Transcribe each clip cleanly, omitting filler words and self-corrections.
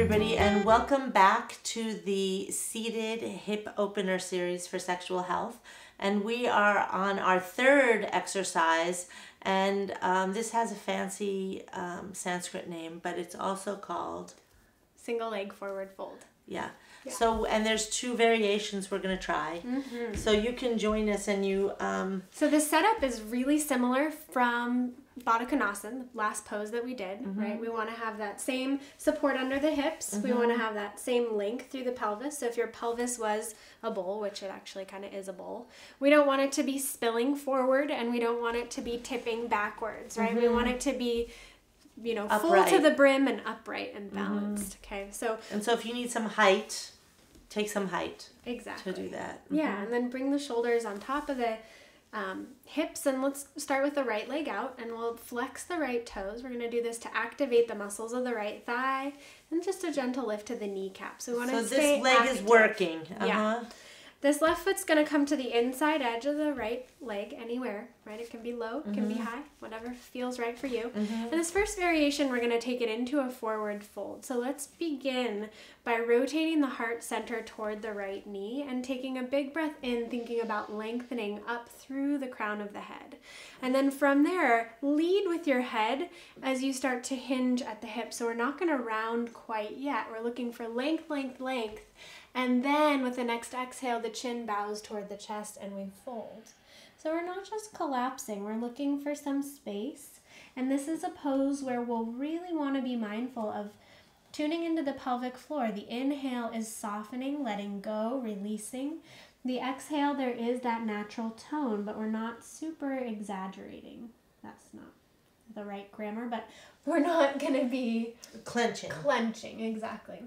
everybody, and welcome back to the seated hip opener series for sexual health. And we are on our third exercise, and this has a fancy Sanskrit name, but it's also called single leg forward fold. Yeah. So, and there's two variations we're going to try. So you can join us and you... So the setup is really similar from Baddha Konasana, the last pose that we did, right? We want to have that same support under the hips. We want to have that same length through the pelvis. So if your pelvis was a bowl, which it actually kind of is a bowl, we don't want it to be spilling forward and we don't want it to be tipping backwards, right? We want it to be... you know, upright. Full to the brim and upright and balanced. Okay, so... And so if you need some height, take some height. Exactly. To do that. Yeah, and then bring the shoulders on top of the hips, and let's start with the right leg out, and we'll flex the right toes. We're going to do this to activate the muscles of the right thigh, and just a gentle lift to the kneecap. So we want to stay this leg active. is working. Yeah. This left foot's going to come to the inside edge of the right leg, anywhere, right? It can be low, it can be high, whatever feels right for you. And this first variation, we're going to take it into a forward fold. So let's begin by rotating the heart center toward the right knee and taking a big breath in, thinking about lengthening up through the crown of the head. And then from there, lead with your head as you start to hinge at the hip. So we're not going to round quite yet. We're looking for length, length, length. And then with the next exhale, the chin bows toward the chest and we fold. So we're not just collapsing, we're looking for some space. And this is a pose where we'll really want to be mindful of tuning into the pelvic floor. The inhale is softening, letting go, releasing. The exhale, there is that natural tone, but we're not super exaggerating. That's not the right grammar, but we're not going to be Clenching. Clenching, exactly.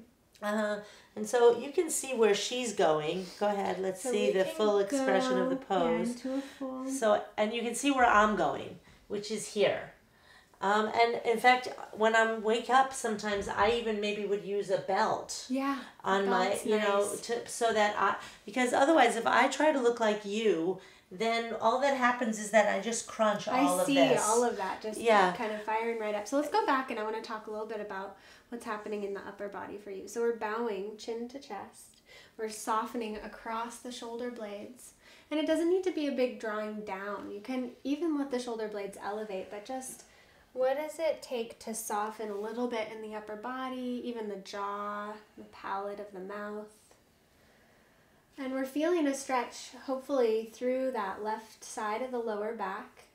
And so you can see where she's going. Go ahead, let's see the full expression of the pose. Into a fold. So, and you can see where I'm going, which is here. And in fact, when I wake up, sometimes I even maybe would use a belt. Yeah. On my, you know, so that because otherwise, if I try to look like you, then all that happens is that I just crunch all of this. I see all of that just kind of firing right up. So let's go back and I want to talk a little bit about what's happening in the upper body for you. So we're bowing chin to chest. We're softening across the shoulder blades. And it doesn't need to be a big drawing down. You can even let the shoulder blades elevate, but just what does it take to soften a little bit in the upper body, even the jaw, the palate of the mouth? And we're feeling a stretch, hopefully, through that left side of the lower back,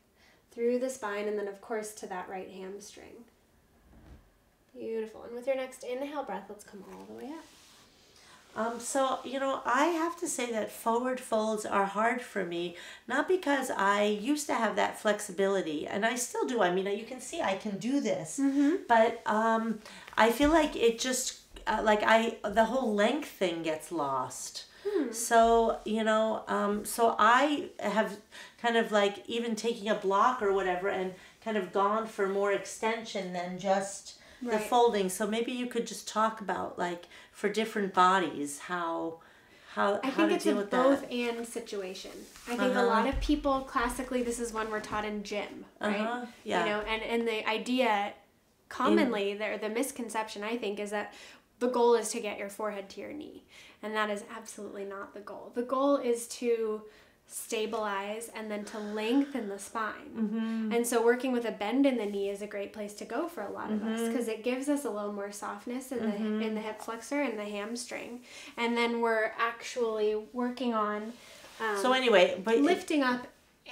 through the spine, and then, of course, to that right hamstring. Beautiful. And with your next inhale breath, let's come all the way up. So, you know, I have to say that forward folds are hard for me, not because I used to have that flexibility, and I still do. I mean, you can see I can do this, but I feel like it just, the whole length thing gets lost. So, you know, so I have kind of like even taking a block or whatever and kind of gone for more extension than just the folding. So maybe you could just talk about like for different bodies how I think it's a both and situation. I think a lot of people classically, this is one we're taught in gym, right? Yeah. You know, and the idea commonly, the misconception I think is that the goal is to get your forehead to your knee. And that is absolutely not the goal. The goal is to stabilize and then to lengthen the spine. And so working with a bend in the knee is a great place to go for a lot of us because it gives us a little more softness in the hip flexor and the hamstring. And then we're actually working on so anyway, but lifting up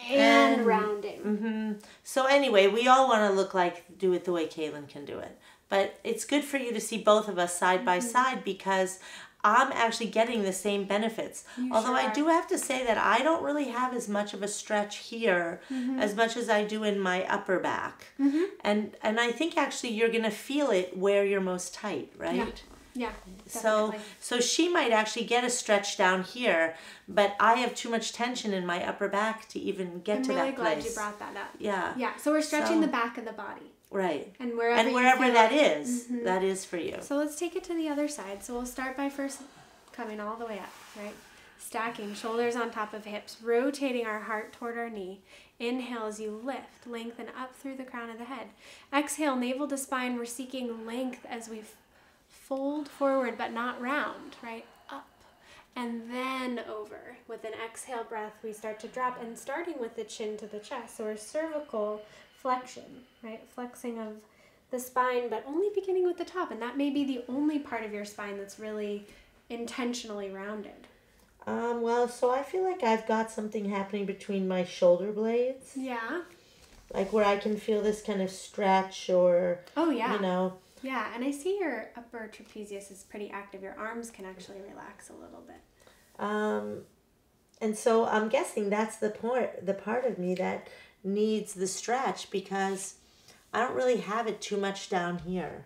and rounding. So anyway, we all want to do it the way Kaylin can do it. But it's good for you to see both of us side by side because I'm actually getting the same benefits. Although I do have to say that I don't really have as much of a stretch here as much as I do in my upper back. And I think actually you're going to feel it where you're most tight, right? Yeah. So she might actually get a stretch down here, but I have too much tension in my upper back to even get to that place. I'm really glad you brought that up. Yeah. Yeah. So we're stretching the back of the body. Right. And wherever that is, that is for you. So let's take it to the other side. So we'll start by first coming all the way up, right? Stacking shoulders on top of hips, rotating our heart toward our knee. Inhale as you lift, lengthen up through the crown of the head. Exhale, navel to spine. We're seeking length as we fold forward but not round, right? Up and then over. With an exhale breath, we start to drop, and starting with the chin to the chest. So we're cervical flexion, right? Flexing of the spine, but only beginning with the top. And that may be the only part of your spine that's really intentionally rounded. Well, so I feel like I've got something happening between my shoulder blades. Yeah. Like where I can feel this kind of stretch or, oh, yeah. you know. Yeah, and I see your upper trapezius is pretty active. Your arms can actually relax a little bit. And so I'm guessing that's the part of me that needs the stretch, because I don't really have it too much down here.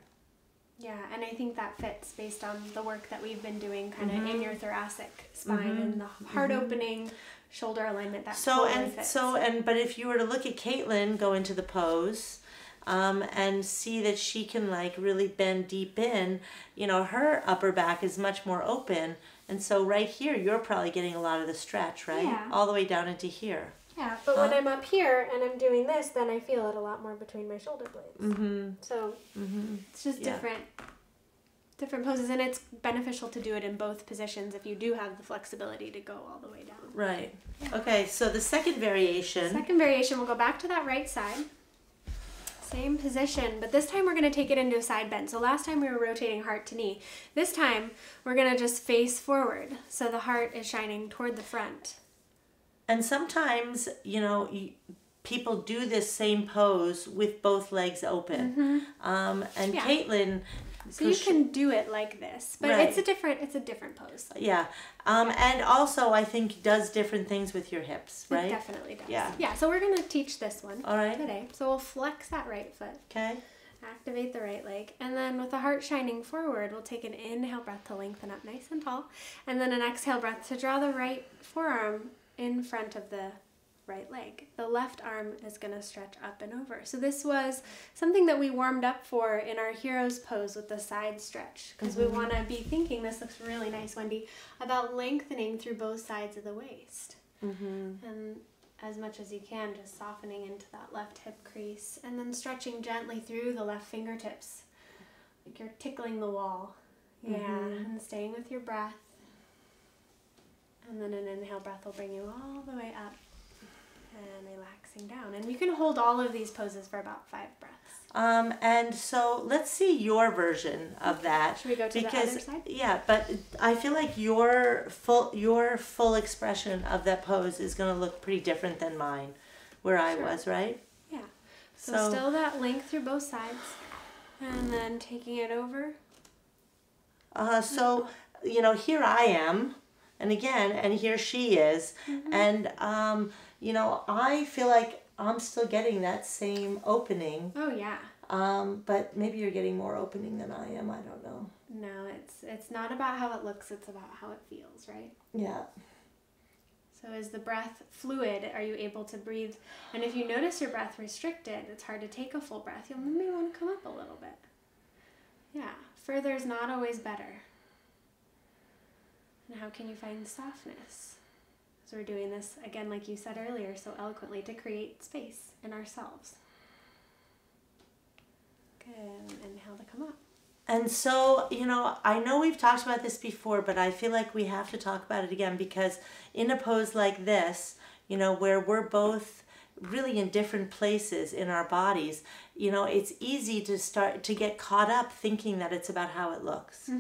Yeah, and I think that fits based on the work that we've been doing kind of in your thoracic spine and the heart opening, shoulder alignment. That fits. But if you were to look at Caitlin go into the pose, and see that she can like really bend deep in, you know, her upper back is much more open. And so right here, you're probably getting a lot of the stretch, right? Yeah. All the way down into here. Yeah, but when I'm up here and I'm doing this, then I feel it a lot more between my shoulder blades. So it's just different poses, and it's beneficial to do it in both positions if you do have the flexibility to go all the way down. Right. Okay, so the second variation. We'll go back to that right side. Same position, but this time we're going to take it into a side bend. So last time we were rotating heart to knee. This time we're going to just face forward, so the heart is shining toward the front. And sometimes, you know, people do this same pose with both legs open. And Caitlin... So you can do it like this, but it's a different pose. Yeah. And also I think does different things with your hips, right? It definitely does. Yeah. Yeah, so we're going to teach this one all today. So we'll flex that right foot. Okay. Activate the right leg. And then with the heart shining forward, we'll take an inhale breath to lengthen up nice and tall. And then an exhale breath to draw the right forearm in front of the right leg. The left arm is going to stretch up and over. So this was something that we warmed up for in our hero's pose with the side stretch, because we want to be thinking, this looks really nice, Wendy, about lengthening through both sides of the waist. And as much as you can, just softening into that left hip crease, and then stretching gently through the left fingertips, like you're tickling the wall. And staying with your breath. And then an inhale breath will bring you all the way up and relaxing down. And you can hold all of these poses for about 5 breaths. And so let's see your version of that. Should we go to the other side? Yeah, but I feel like your full expression of that pose is going to look pretty different than mine, where I was, right? Yeah. So still that length through both sides, and then taking it over. So, you know, here I am, and again, and here she is, and you know, I feel like I'm still getting that same opening. Oh, yeah. But maybe you're getting more opening than I am. I don't know. No, it's not about how it looks. It's about how it feels, right? Yeah. So is the breath fluid? Are you able to breathe? And if you notice your breath restricted, it's hard to take a full breath. You'll maybe want to come up a little bit. Yeah. Further is not always better. And how can you find softness? So we're doing this, again, like you said earlier, so eloquently, to create space in ourselves. Good. Inhale to come up. And so, you know, I know we've talked about this before, but I feel like we have to talk about it again, because in a pose like this, you know, where we're both really in different places in our bodies, you know, it's easy to start to get caught up thinking that it's about how it looks.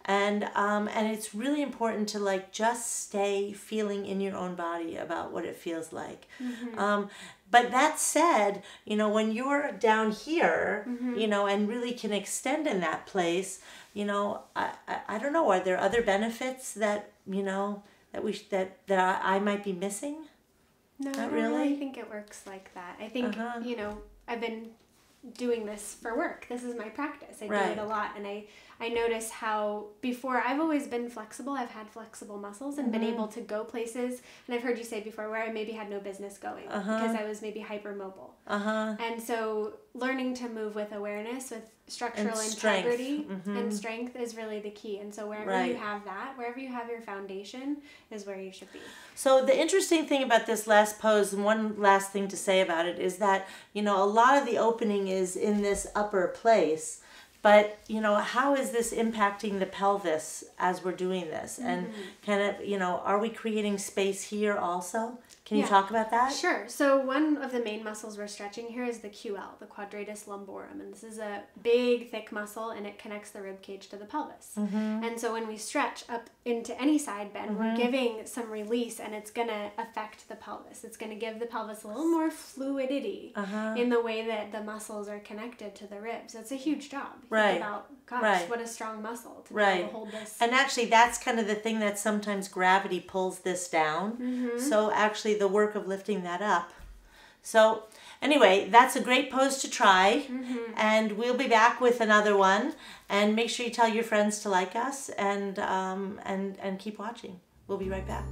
And it's really important to like just stay feeling in your own body about what it feels like. But that said, you know, when you're down here, you know, and really can extend in that place, you know, I don't know, are there other benefits that, you know, that I might be missing? No, I don't really think it works like that. I think, you know, I've been doing this for work. This is my practice. I do it a lot, and I notice how before I've always been flexible. I've had flexible muscles and been able to go places, and I've heard you say before, where I maybe had no business going because I was maybe hypermobile. And so learning to move with awareness, with structural integrity and strength is really the key. And so wherever you have that, wherever you have your foundation is where you should be. So the interesting thing about this last pose, and one last thing to say about it, is that, you know, a lot of the opening is in this upper place, But, you know, how is this impacting the pelvis as we're doing this? And kind of, you know, are we creating space here also? Can you talk about that? Sure. So one of the main muscles we're stretching here is the QL, the quadratus lumborum. And this is a big, thick muscle, and it connects the rib cage to the pelvis. And so when we stretch up into any side bend, we're giving some release, and it's going to affect the pelvis. It's going to give the pelvis a little more fluidity in the way that the muscles are connected to the ribs. So it's a huge job. Think about, gosh, what a strong muscle to be able to hold this. And actually, that's kind of the thing that sometimes gravity pulls this down. So actually, the work of lifting that up. So anyway, that's a great pose to try. And we'll be back with another one. And make sure you tell your friends to like us and keep watching. We'll be right back.